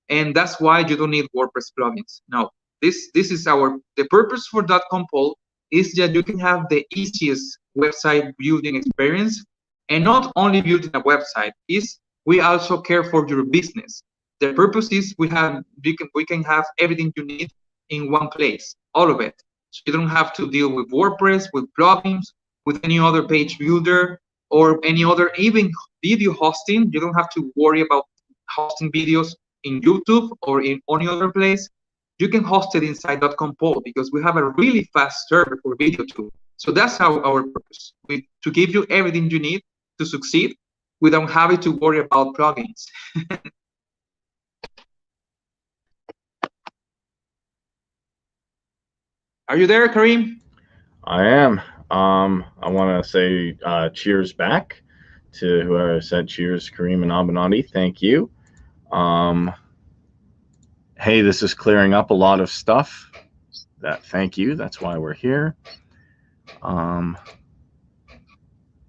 and that's why you don't need WordPress plugins. No, this is the purpose for DotcomPal is that you can have the easiest website building experience And not only building a website, is we also care for your business. The purpose is we can have everything you need in one place, all of it. So you don't have to deal with WordPress, with plugins, with any other page builder, or any other, even video hosting. You don't have to worry about hosting videos in YouTube or in any other place. You can host it inside DotcomPal because we have a really fast server for video too. So that's our purpose, to give you everything you need to succeed without having to worry about plugins. Are you there, Kareem? I am. I want to say cheers back to whoever said cheers, Kareem and Abinadi. Thank you. Hey, this is clearing up a lot of stuff. Thank you. That's why we're here.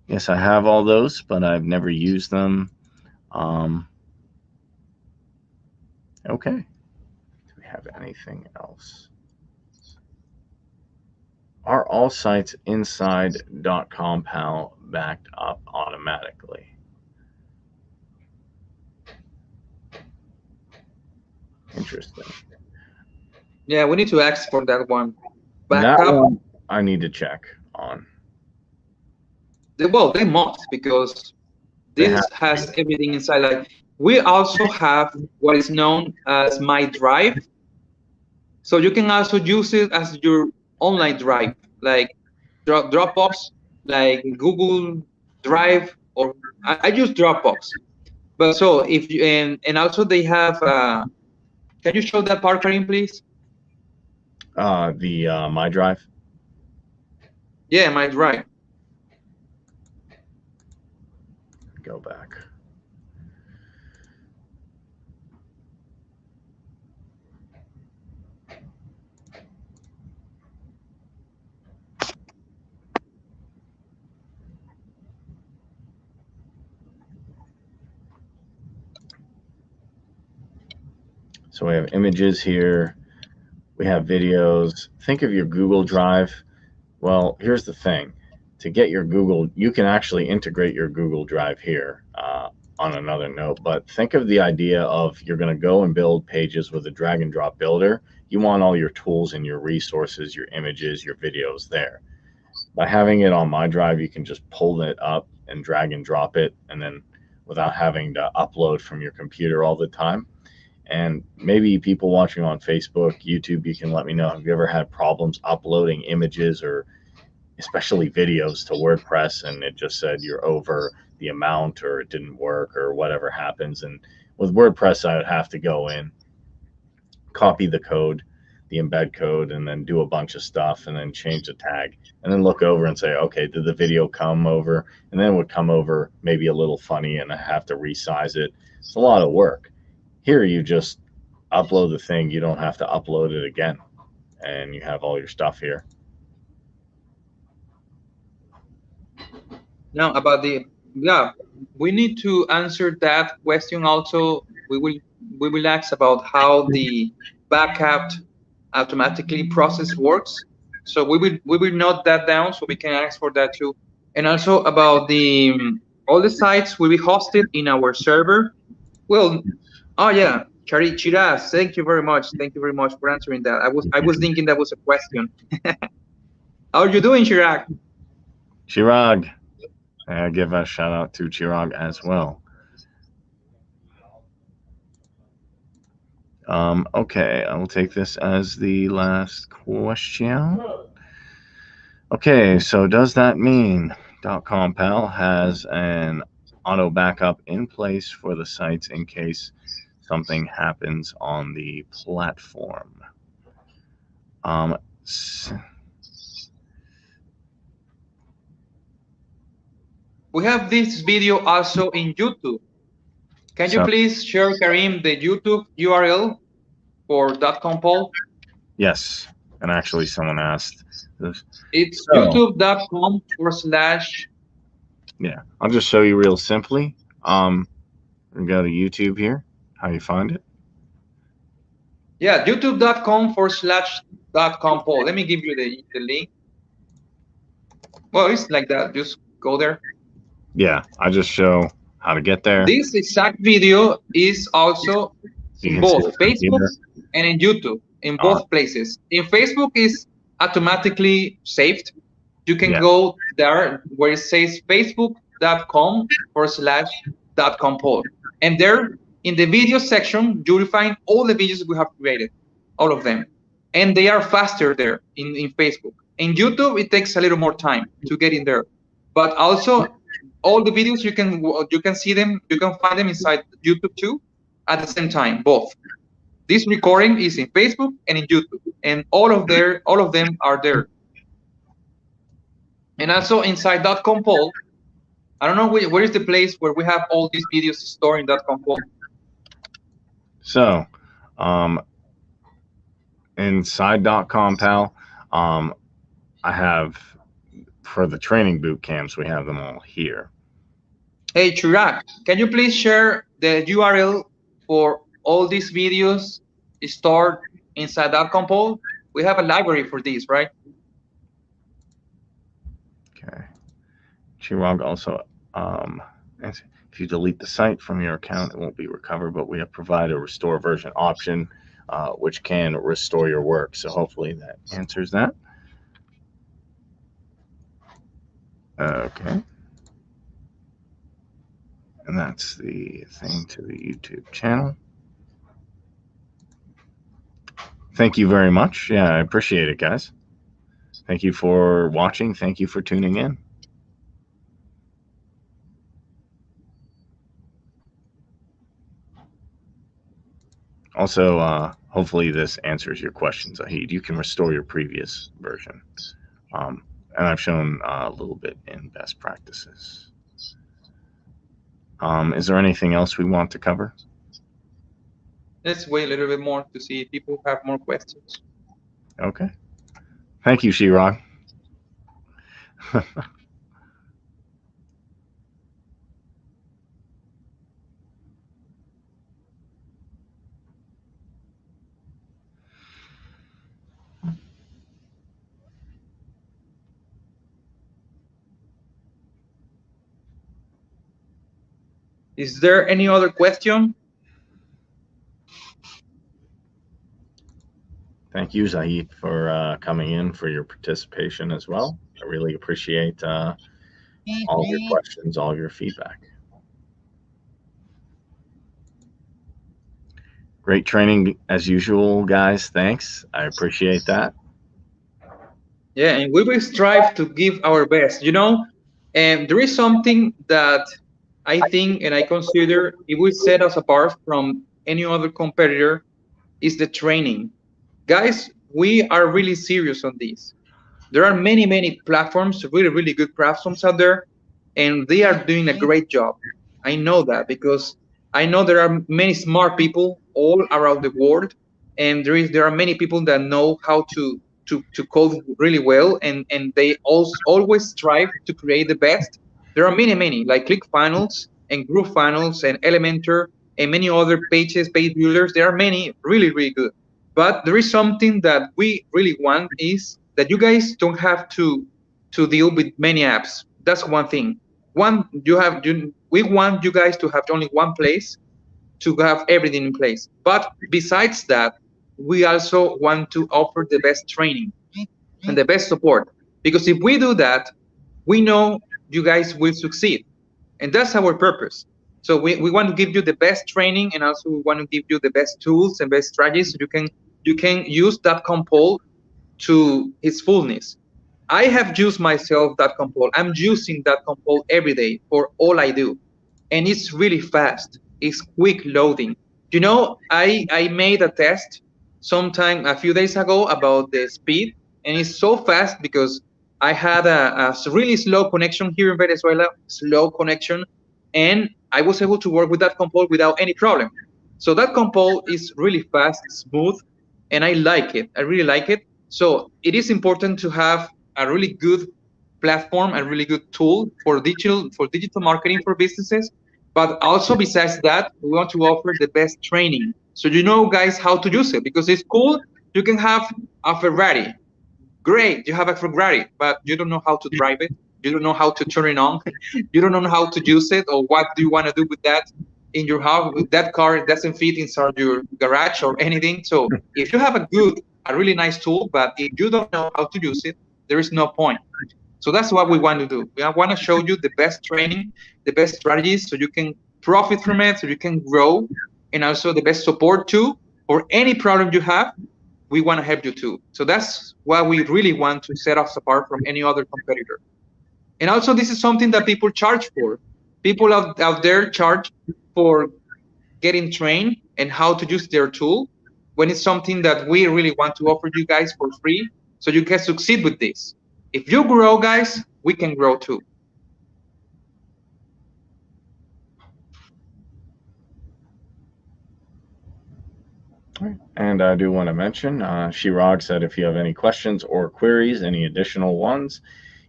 Yes, I have all those, but I've never used them. Okay. Do we have anything else? Are all sites inside DotcomPal backed up automatically? Interesting. Yeah, we need to ask for that one. That one I need to check on. Well, they must, because this has everything inside. Like, we also have what is known as My Drive. So you can also use it as your online drive, like Dropbox, like Google Drive, or I use Dropbox. But so if you, and also they have, can you show that part, Kareem, please? The My Drive? Yeah, My Drive. Go back. So we have images here. We have videos. Think of your Google Drive. Well, here's the thing. To get your Google, you can actually integrate your Google Drive here on another note. But think of the idea of you're going to go and build pages with a drag and drop builder. You want all your tools and your resources, your images, your videos there. By having it on My Drive, you can just pull it up and drag and drop it, and then without having to upload from your computer all the time. And maybe people watching on Facebook, YouTube, you can let me know. Have you ever had problems uploading images or especially videos to WordPress and it just said you're over the amount or it didn't work or whatever happens? And with WordPress, I would have to go in, copy the code, the embed code, and then do a bunch of stuff and then change the tag and then look over and say, okay, did the video come over? And then it would come over maybe a little funny and I have to resize it. It's a lot of work. Here, you just upload the thing. You don't have to upload it again. And you have all your stuff here. Now, about we need to answer that question also. We will ask about how the backup automatically process works. So we will note that down so we can ask for that too. And also about all the sites will be hosted in our server. Well, oh yeah, Chiraz, thank you very much. Thank you very much for answering that. I was thinking that was a question. How are you doing, Chirag? Chirag. I give a shout out to Chirag as well. Okay, I will take this as the last question. Okay, so does that mean DotcomPal has an auto backup in place for the sites in case something happens on the platform? We have this video also in YouTube. Can you please share, Kareem, the YouTube URL for DotcomPal? Yes, and actually someone asked this. It's youtube.com/. Yeah, I'll just show you real simply. Go to YouTube here. How you find it? Yeah, youtube.com/DotcomPal. Let me give you the link. Well, it's like that. Just go there. Yeah, I just show how to get there. This exact video is also You in can see both it Facebook here. and in YouTube, in Uh, both places. In Facebook is automatically saved. You can yeah. go there where it says facebook.com/.compol. And there in the video section, you will find all the videos we have created, all of them. And they are faster there in Facebook. In YouTube, it takes a little more time to get in there. But also all the videos you can see them, you can find them inside YouTube too at the same time, both. This recording is in Facebook and in YouTube, and all of them are there. And also inside .compol, I don't know where is the place where we have all these videos stored in .compol. So, um, inside DotcomPal, I have for the training boot camps, we have them all here. Hey Chirac, can you please share the URL for all these videos stored inside .compol? We have a library for these, right? Okay. Chirag also, if you delete the site from your account, it won't be recovered, but we have provided a restore version option, which can restore your work. So hopefully that answers that. Okay. And that's the thing to the YouTube channel. Thank you very much. Yeah, I appreciate it, guys. Thank you for watching. Thank you for tuning in. Also, hopefully this answers your question, Zahid. You can restore your previous version. And I've shown a little bit in best practices. Is there anything else we want to cover? Let's wait a little bit more to see if people have more questions. Okay. Thank you, Shirag. Is there any other question? Thank you, Zahid, for coming in, for your participation as well. I really appreciate all of your questions, all of your feedback. Great training as usual, guys. Thanks. I appreciate that. Yeah, and we will strive to give our best. And there is something that I think and I consider it will set us apart from any other competitor is the training. Guys, we are really serious on this. There are many, many platforms, really, really good platforms out there, and they are doing a great job. I know that because I know there are many smart people all around the world, and there are many people that know how to code really well, and they also always strive to create the best. There are many, many like ClickFunnels and GrooveFunnels and Elementor and many other page builders. There are many really, really good. But there is something that we really want is that you guys don't have to deal with many apps. That's one thing. We want you guys to have only one place to have everything in place. But besides that, we also want to offer the best training and the best support. Because if we do that, we know you guys will succeed. And that's our purpose. So we want to give you the best training, and also we want to give you the best tools and best strategies so you can use that compol to its fullness. I have used myself that compol. I'm using that compol every day for all I do. And it's really fast. It's quick loading. I made a test sometime a few days ago about the speed, and it's so fast because I had a really slow connection here in Venezuela, slow connection, and I was able to work with that compol without any problem. So that compol is really fast, smooth, and I like it. I really like it. So it is important to have a really good platform, a really good tool for digital marketing for businesses. But also besides that, we want to offer the best training. So you know, guys, how to use it because it's cool. You can have a Ferrari. Great, you have a Ferrari, but you don't know how to drive it. you don't know how to turn it on, you don't know how to use it, or what do you want to do with that in your house. That car doesn't fit inside your garage or anything. So if you have a really nice tool, but if you don't know how to use it, there is no point. So that's what we want to do. We want to show you the best training, the best strategies, so you can profit from it, so you can grow, and also the best support too. For any problem you have, we want to help you too. So that's why we really want to set us apart from any other competitor. And also, this is something that people charge for. People out there charge for getting trained and how to use their tool, when it's something that we really want to offer you guys for free, so you can succeed with this. If you grow, guys, we can grow too. And I do want to mention, Shirag said if you have any questions or queries, any additional ones,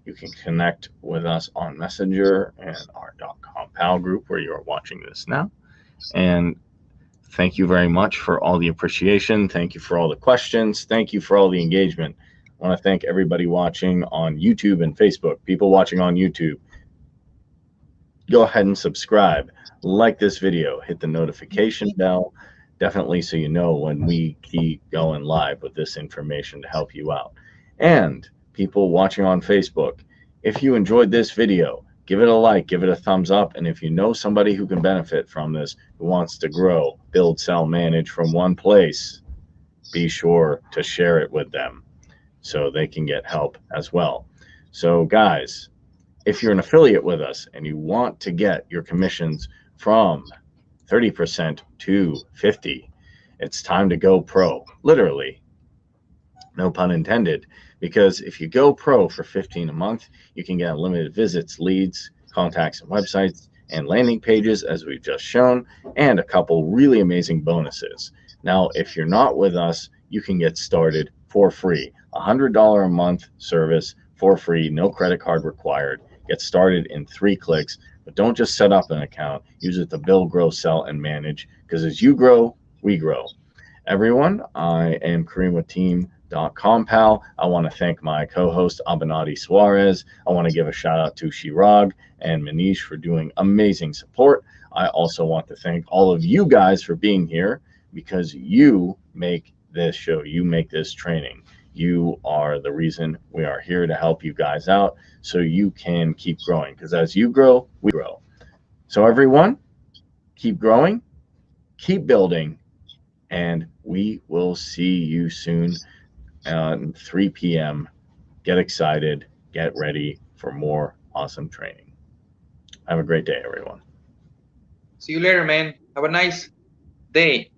you can connect with us on Messenger and our DotcomPal group where you are watching this now. And thank you very much for all the appreciation. Thank you for all the questions. Thank you for all the engagement. I want to thank everybody watching on YouTube and Facebook. People watching on YouTube, go ahead and subscribe, like this video, hit the notification bell, definitely, so you know when we keep going live with this information to help you out. And people watching on Facebook, if you enjoyed this video, give it a like, give it a thumbs up, and if you know somebody who can benefit from this, who wants to grow, build, sell, manage from one place, be sure to share it with them so they can get help as well. So guys, if you're an affiliate with us and you want to get your commissions from 30% to 50, it's time to go pro. Literally, no pun intended, because if you go pro for 15 a month, you can get unlimited visits, leads, contacts, and websites, and landing pages, as we've just shown, and a couple really amazing bonuses. Now, if you're not with us, you can get started for free. $100 a month service for free, no credit card required. Get started in 3 clicks, but don't just set up an account. Use it to build, grow, sell, and manage, because as you grow, we grow. Everyone, I am Kareem with Team.comPal. I want to thank my co-host Abinadi Suarez. I want to give a shout out to Shirag and Manish for doing amazing support. I also want to thank all of you guys for being here, because you make this show, you make this training. You are the reason we are here to help you guys out so you can keep growing, because as you grow, we grow. So everyone, keep growing, keep building, and we will see you soon at 3 p.m. Get excited, get ready for more awesome training. Have a great day, everyone. See you later, man. Have a nice day.